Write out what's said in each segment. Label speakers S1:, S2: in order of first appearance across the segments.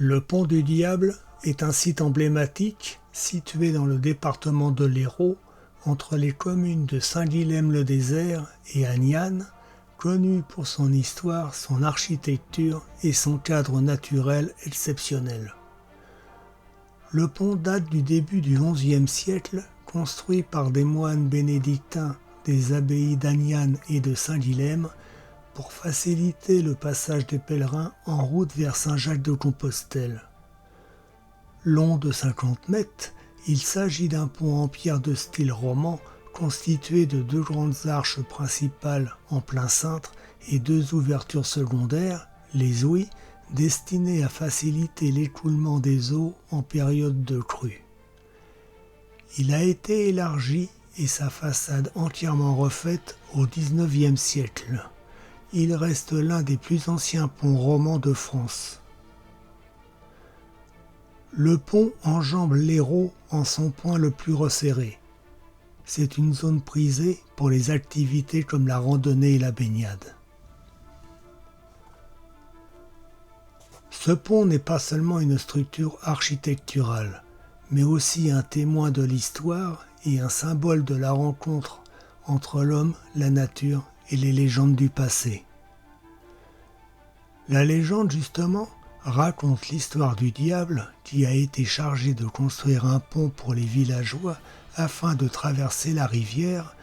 S1: Le Pont du Diable est un site emblématique situé dans le département de l'Hérault, entre les communes de Saint-Guilhem-le-Désert et Agnanes, connu pour son histoire, son architecture et son cadre naturel exceptionnel. Le pont date du début du XIe siècle, construit par des moines bénédictins des abbayes d'Agnanes et de Saint-Guilhem pour faciliter le passage des pèlerins en route vers Saint-Jacques-de-Compostelle. Long de 50 mètres, il s'agit d'un pont en pierre de style roman constitué de deux grandes arches principales en plein cintre et deux ouvertures secondaires, les ouïes, destinées à faciliter l'écoulement des eaux en période de crue. Il a été élargi et sa façade entièrement refaite au XIXe siècle. Il reste l'un des plus anciens ponts romans de France. Le pont enjambe l'Hérault en son point le plus resserré. C'est une zone prisée pour les activités comme la randonnée et la baignade. Ce pont n'est pas seulement une structure architecturale, mais aussi un témoin de l'histoire et un symbole de la rencontre entre l'homme, la nature et les légendes du passé. La légende, justement, raconte l'histoire du diable qui a été chargé de construire un pont pour les villageois afin de traverser la rivière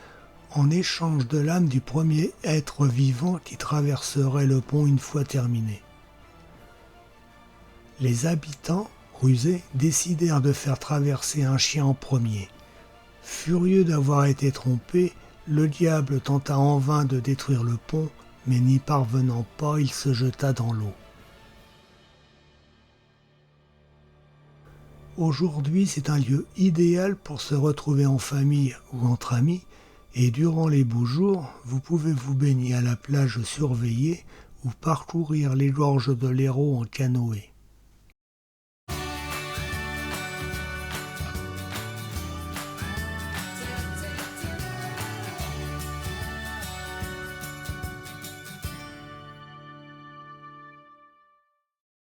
S1: en échange de l'âme du premier être vivant qui traverserait le pont une fois terminé. Les habitants, rusés, décidèrent de faire traverser un chien en premier. Furieux d'avoir été trompé, le diable tenta en vain de détruire le pont, mais n'y parvenant pas, il se jeta dans l'eau. Aujourd'hui, c'est un lieu idéal pour se retrouver en famille ou entre amis, et durant les beaux jours, vous pouvez vous baigner à la plage surveillée ou parcourir les gorges de l'Hérault en canoë.